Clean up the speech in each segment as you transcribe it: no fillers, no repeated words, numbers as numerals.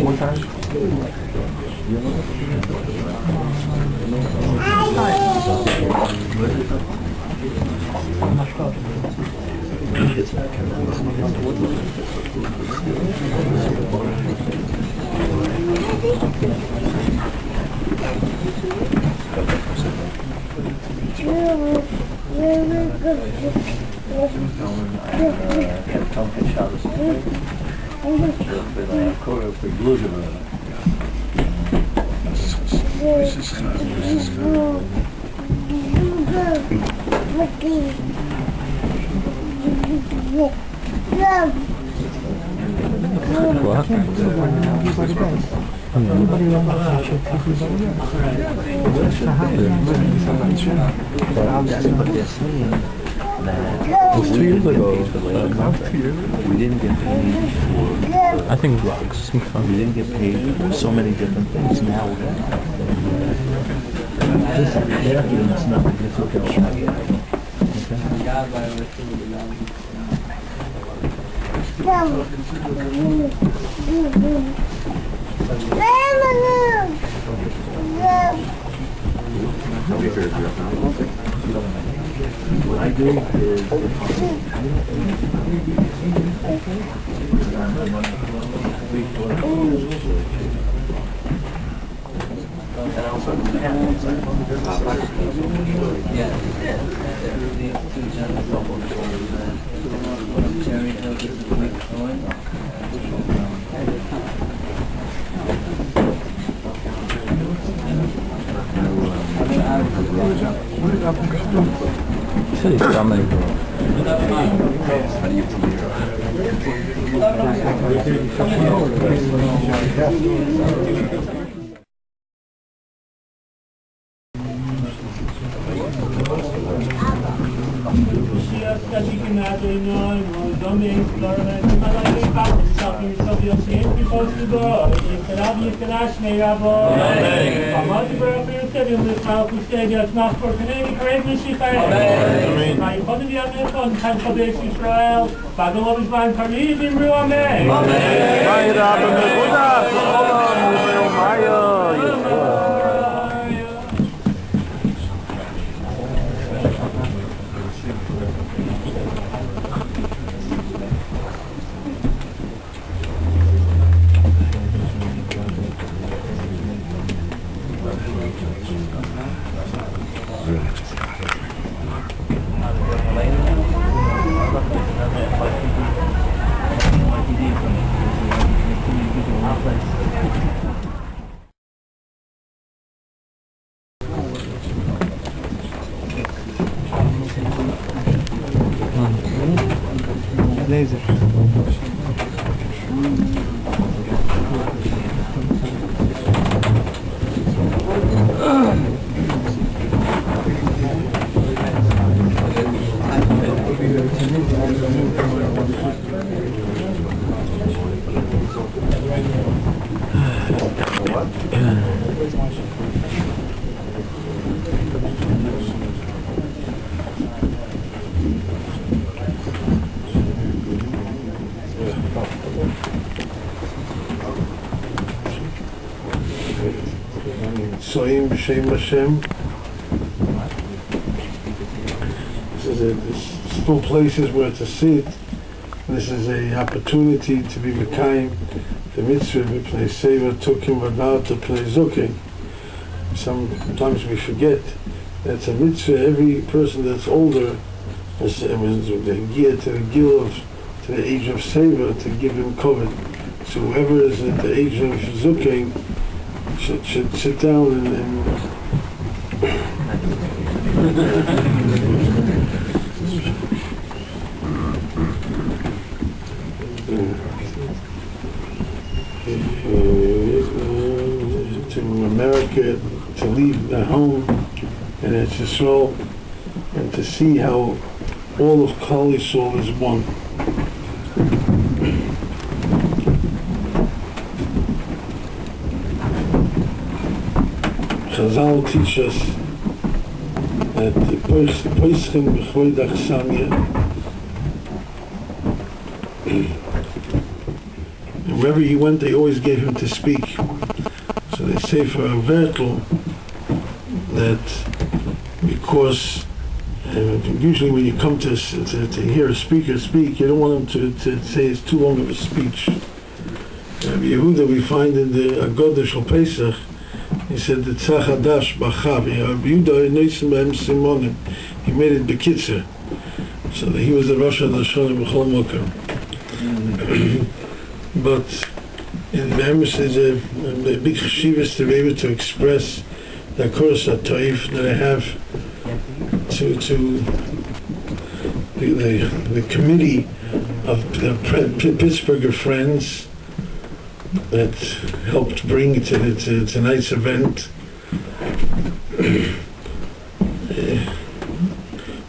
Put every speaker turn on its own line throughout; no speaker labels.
One time? It was 2 years ago.
We didn't get paid for...
I think drugs.
We didn't get paid for so many different things. Now we're going to... It's not difficult. What I do is
Hey, Dominic.
Leifer.
Soim b'shem Hashem. There's still places where to sit. This is a opportunity to be Mekayim, the mitzvah, we play Seva, Tukim, Vadal, to play Zukim. Sometimes we forget that's a mitzvah. Every person that's older, they gear to the gil of, to the age of Seva, to give him covet. So whoever is at the age of Zukim should sit down and to America, to leave their home, and it's Yisrael, and to see how all of Klal Yisrael is one. Chazal teach us that the Poischim b'chvoid achsamya, And wherever he went, they always gave him to speak. So they say for a Vertel that because usually when you come to hear a speaker speak, you don't want him to say it's too long of a speech. Rabbi Yehuda, we find in the Agodah Shel Pesach, he said the Tzachadash Bachav. Rabbi Yehuda Noisen B'hem Simonim. He made it Bekitzer, so that he was the Rosh Hashanah B'chol Mokem. But in Behemoth is a big cheshivas to be able to express the Koros HaToif that I have to the committee of the Pittsburger friends that helped bring to tonight's event.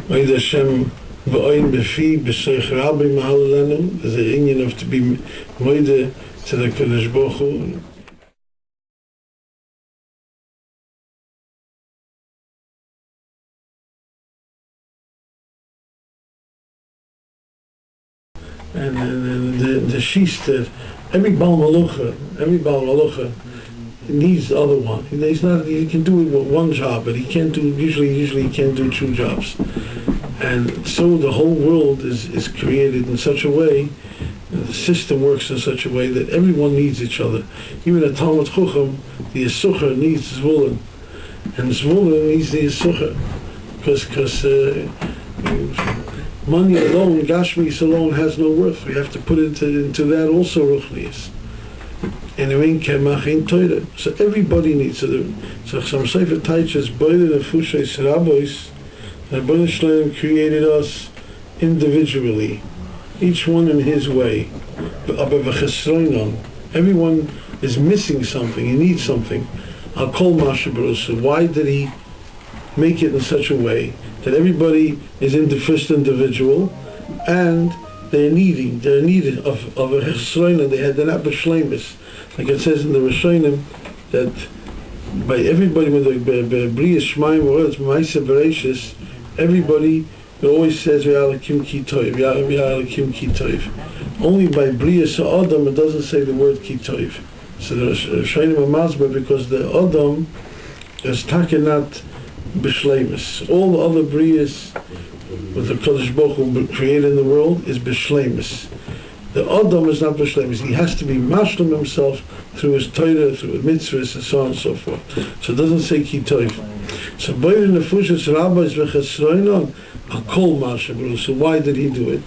Moed Hashem v'oin b'fi b'soich Rabbi mahalelenu. There's an union of to be moed to the Kodesh Baruch Hu. And the shis that every Baal Malucha needs the other one. He's not. He can do it with one job, but he can't do. Usually he can't do two jobs. And so the whole world is created in such a way. The system works in such a way that everyone needs each other. Even a Talmud Chacham, the Yissachar needs Zvulun, and Zvulun needs the Yissachar, because money alone, Gashmis alone, has no worth. We have to put into that also Ruchnius. And in Kemach in Torah. So everybody needs to. So some Sefer teaches, Boile the Fushes Rabbois, that Rabbi Shalom created us individually, each one in his way. Everyone is missing something, he needs something. I'll call Masha Barusa. Why did he make it in such a way that everybody is in the first individual, and they're needed of a chesroina. They're not b'shleimus, like it says in the Rishonim that by everybody with the Bria Shemaim words, Ma'aseh Bereishis, everybody always says V'yalakim ki toiv, V'yalakim ki toiv. Only by Bria Sa'adam it doesn't say the word ki toiv. So the Rishonim are masber because the Adam is takenat b'shleimus. All the other brias with the Kodesh Baruch Hu created in the world is b'shleimus. The Adam is not b'shleimus. He has to be mashlim himself through his Torah, through his mitzvahs, and so on and so forth. So it doesn't say ki toiv. So Boyer Nefushes Rabbis v'chesroinon Akol Masha Baruch. So why did he do it?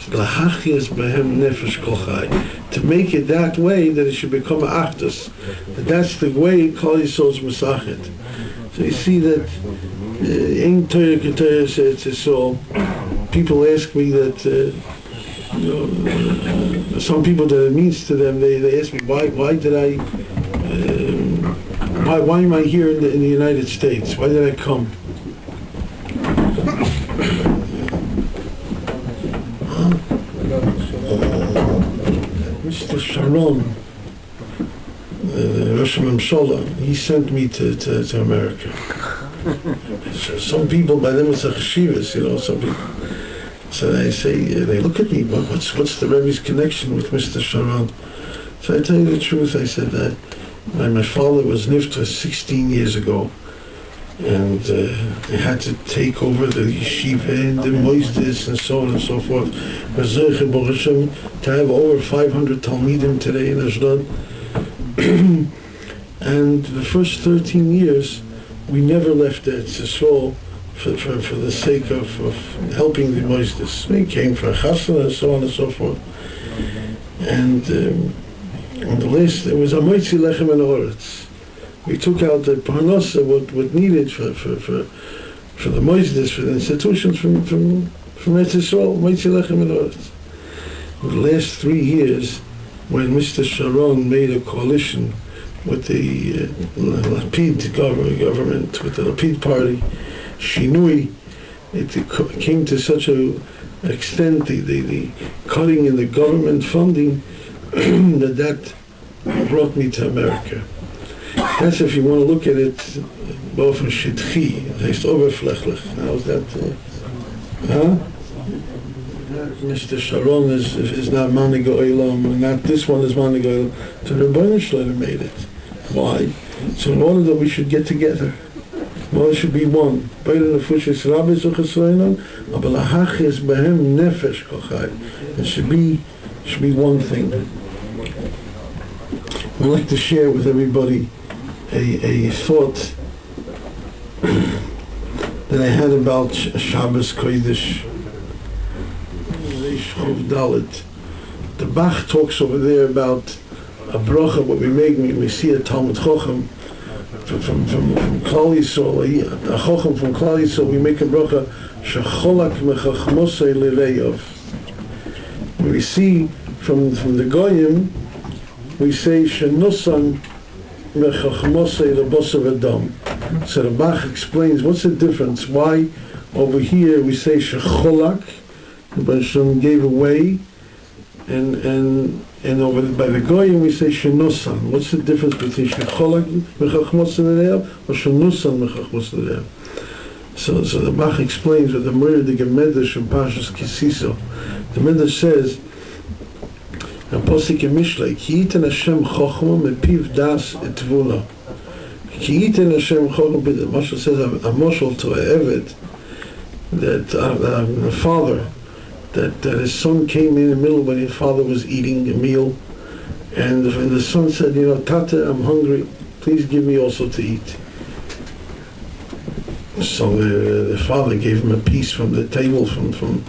L'hachias behem nefesh kol chai, to make it that way that it should become a achdus. That's the way Kol Yisrael's Masachet. So you see that in Torah Ketayah says it's so. People ask me that some people that it means to them, they ask me why did I why am I here in the United States? Why did I come? Mr. Sharon, Rosh Hashanah, he sent me to America. So some people, by them it's a cheshivas, some people. So they say, they look at me, what's the Rebbe's connection with Mr. Sharon? So I tell you the truth, I said that my father was nifta 16 years ago, and they had to take over the yeshiva and the moistus and so on and so forth. To have over 500 talmidim today in Ashdod. And the first 13 years, we never left Eretz Yisrael for the sake of helping the moistus. We came for a chasana and so on and so forth. And on the list, it was a moitzi lechem and oretz. We took out the parnasa, what needed for the moistus, for the institutions from Eretz Yisrael, moitzi lechem and oretz. In the last 3 years, when Mr. Sharon made a coalition with the Lapid government, with the Lapid party, Shinui, it came to such an extent, the cutting in the government funding, that brought me to America. That's if you want to look at it, both from Shidchi, it's overflechlich. How's that? Mr. Sharon is not Manigo Olam, and not this one is Manigo Olam. So the Rebbeinu Shalom made it. Why? So in order that we should get together, one should be one. It should be one thing. I'd like to share with everybody a thought that I had about Shabbos Kodesh. The Bach talks over there about a bracha, what we make, we see a Talmud Chochem from Klal Yisrael, a Chochem from Klal Yisrael, we make a bracha, Shecholak mechachmosei lireyov. We see from the Goyim, we say, Shenusan mechachmosei lebosav adam. So the Bach explains, what's the difference? Why over here we say Shecholak, the Hashem gave away, and over by the Goyim we say Shenusan. What's the difference between Shecholak mechachmosei lireyov or Shenusan mechachmosei lireyov? So the Bach explains with the Mordechai Medrash from Pashas Kisiso. The Medrash says, a posik in Mishlei, Ki yiten Hashem chochma mepiv das etvuna. Ki yiten Hashem chochma, the Mashal says a moshel to a eved, that a father, that his son came in the middle when his father was eating a meal, and the son said, Tata, I'm hungry, please give me also to eat. So the father gave him a piece from the table, from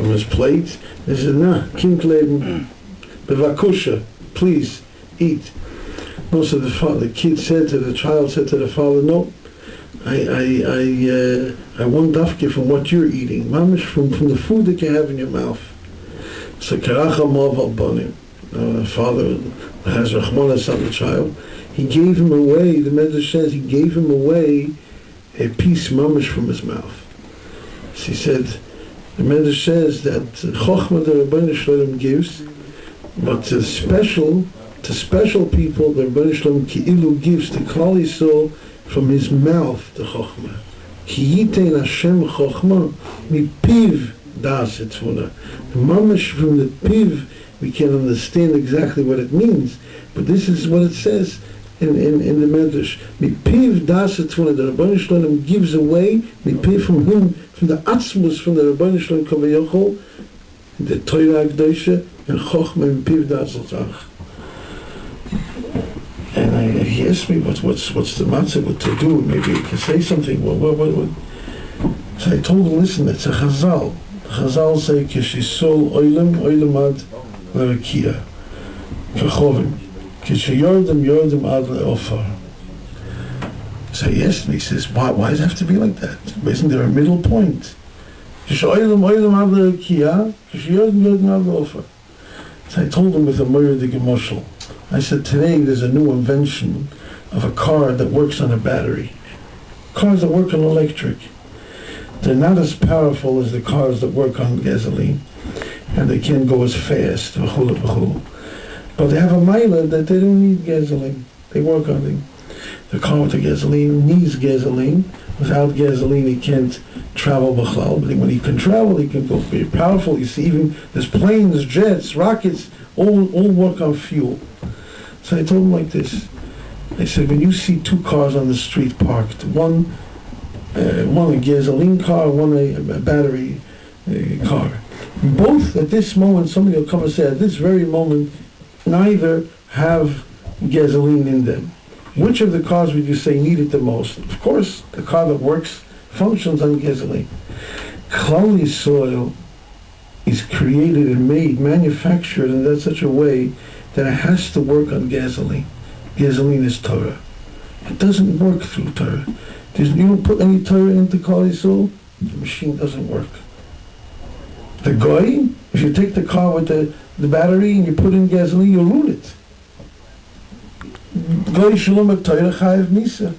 his plate. He said, "Nah, kind leben, bevakusha, please eat." No, so the child said to the father, "No, I want dafke from what you're eating, mamish from the food that you have in your mouth." So karacha maval banim. The father has rachmanas on the child. He gave him away. The Medrash says he gave him away a piece mamish from his mouth. She said, the Medrash says that Chochma the Rabbi Shalom gives, but to special people, the Rabbi Shalom Ki'ilu gives to Klal Yisrael from his mouth, the Chochma. Ki yitein Hashem Chochma mipiv das etzvuna. The mamish from the piv, we can understand exactly what it means, but this is what it says in the Medrash. Mipiv das etzvuna, the Rabbi Shalom gives away, mipiv from him, from the atzmus, from the Rabbi Shalom Kavayochol, the Torah Akdosha, and Chochma mipiv das etzvuna. And he asked me, what's the matzah, what to do? Maybe he can say something. What? So I told him, listen, it's a Chazal. Chazal say, Kishisol oilam ad l'rakia, kachovim. Kishiyordim ad le'ofar. So he asked me, he says, why does it have to be like that? Isn't there a middle point? Kishiyordim ad le'rakia, kishiyordim ad le'ofar. So I told him with a Mordechai Moshel. I said, today there's a new invention of a car that works on a battery. Cars that work on electric. They're not as powerful as the cars that work on gasoline, and they can't go as fast, but they have a mileage that they don't need gasoline. They work on it. The car with the gasoline needs gasoline. Without gasoline, he can't travel b'chlal. But when he can travel, he can go very powerful. You see, even there's planes, jets, rockets, all work on fuel. So I told him like this. I said, when you see two cars on the street parked, one a gasoline car, one a battery car. Both at this moment, somebody will come and say, at this very moment, neither have gasoline in them. Which of the cars would you say need it the most? Of course, the car that works, functions on gasoline. Klal Yisrael is created and made, manufactured in such a way that it has to work on gasoline. Gasoline is Torah. It doesn't work through Torah. You don't put any Torah into Klal Yisrael, the machine doesn't work. The goy, if you take the car with the battery and you put in gasoline, you'll ruin it. Goy shalom Torah chayav misa.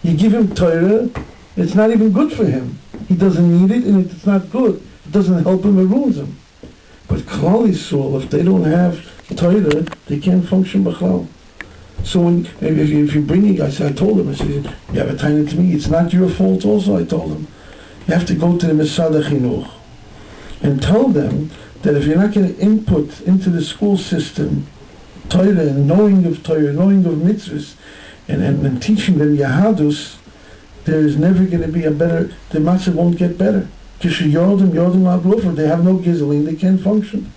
You give him Torah, it's not even good for him. He doesn't need it, and it's not good. It doesn't help him, it ruins him. But Klal Yisrael, if they don't have Torah, they can't function b'chlal. So if you bring it, I told him, I said, you have a tiny to me, it's not your fault also, I told him. You have to go to the Misad HaChinuch. and tell them that if you're not going to input into the school system Torah and knowing of mitzvahs, and teaching them Yahadus, there is never going to be a better, the matzah won't get better. They have no gizeline, they can't function.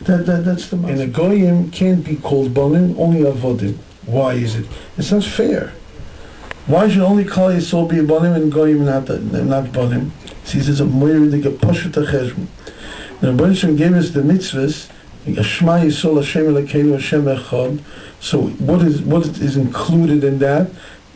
That's the matzah. And a goyim can't be called bonim, only avodim. Why is it? It's not fair. Why should only Klal Yisrael be a bonim and goyim not bonim? See, there's a moyer they get pushed to cheshbon. The Rebbe gave us the mitzvahs. Shema Yisrael Hashem Elokeinu Hashem Echad. So what is included in that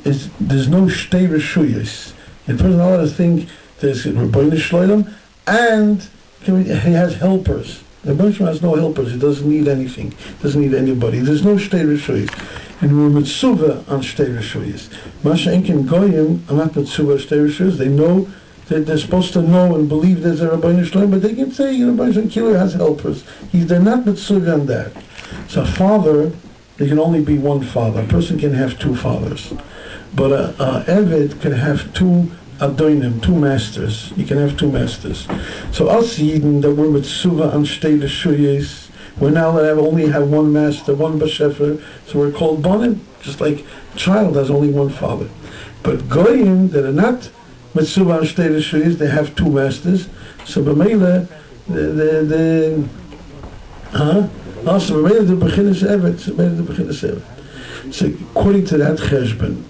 is there's no shtei reshuyos. The person ought to think there's Rabbi Shloim and he has helpers. The Rebbe has no helpers. He doesn't need anything. Doesn't need anybody. There's no shtei reshuyos. And we're mitzuvah on shtei reshuyos. Masha Enkin Goyim are not mitzuvah on shtei reshuyos. They know. They're supposed to know and believe there's a Rabbi Shalom, but they can say Rabbi Shalom has helpers. They're not mitzvah on that. So a father, there can only be one father. A person can have two fathers, but a Eved can have two adoinim, two masters. He can have two masters. So us Yidden that we're mitzvah on shtei reshuyos, we're now that only have one master, one bashefer, so we're called bonim. Just like a child has only one father, but goyim that are not mitzvah on shtei reshuyos, they have two masters. So b'meila, also b'meila the beginnes evet. So according to that cheshbon,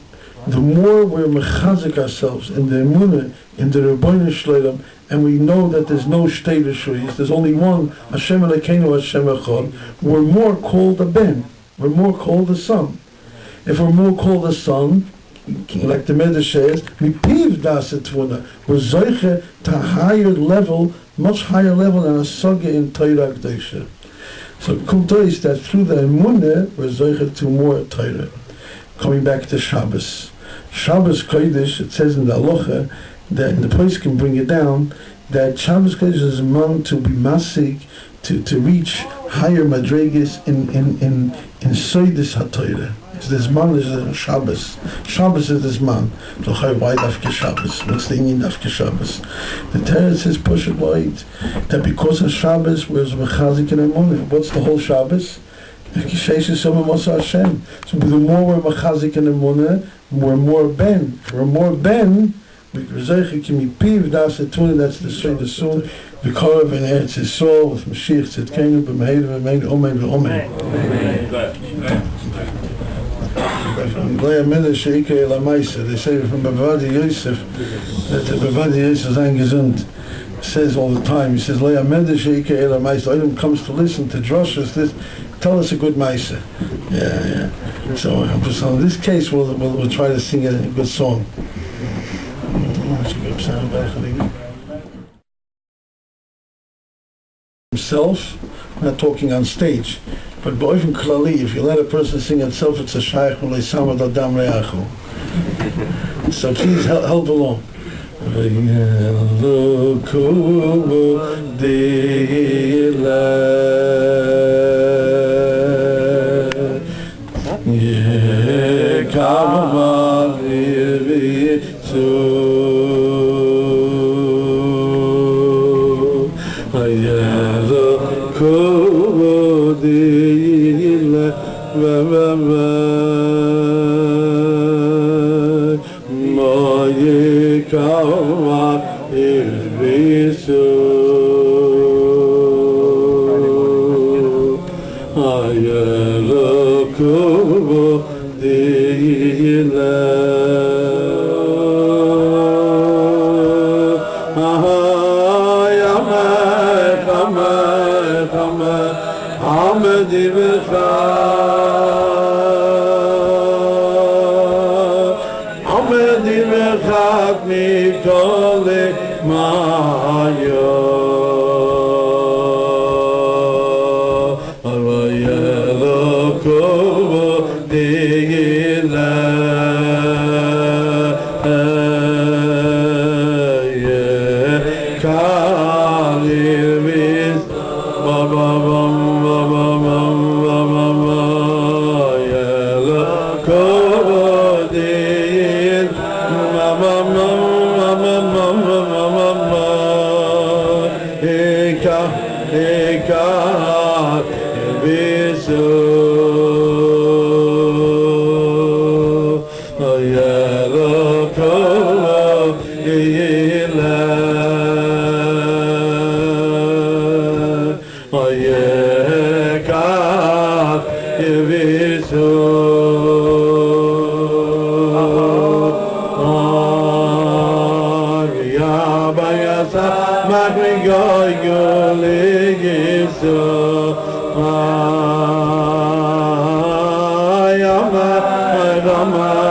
the more we're mechazik ourselves in the emunah, in the Rebbeinu Shloim, and we know that there's no shtei reshuyos, there's only one Hashem Elokeinu Hashem Echad, we're more called a ben. We're more called a son. If we're more called a son, like the Medrash says, we piv das etvuna. We're zoiche to a higher level, much higher level than a saga in Torah Kedusha. So Kumto is that through the emunah we're zoiche to more Torah. Coming back to Shabbos. Shabbos Kodesh, it says in the Halacha that the place can bring it down that Shabbos Kodesh is a month to be masik, to reach higher madregas in Soidis HaTorah. This man is Shabbos. Shabbos is this man. Why Dafke Shabbos? What's the meaning Dafke Shabbos? The Torah says push it wide. That because of Shabbos we're mechazik in emunah. What's the whole Shabbos? So the more we're mechazik in emunah, we're more ben. We're more ben. That's the Seder soon. The Korah in Eretz Yisrael with Mashiach Tzidkenu b'Meir v'Meir Omer v'Omer. They say from Bavadi Yosef that the Bavadi Yosef Zayin Gesund says all the time. He says, "Le'amed comes to listen to drushes. Tell us a good ma'isa." Yeah. So in this case, we'll try to sing a good song. Himself, we're not talking on stage, but b'oifin klali, if you let a person sing himself, it's a shaykh u'leisamad adam re'achu. So please help along.
Rabbi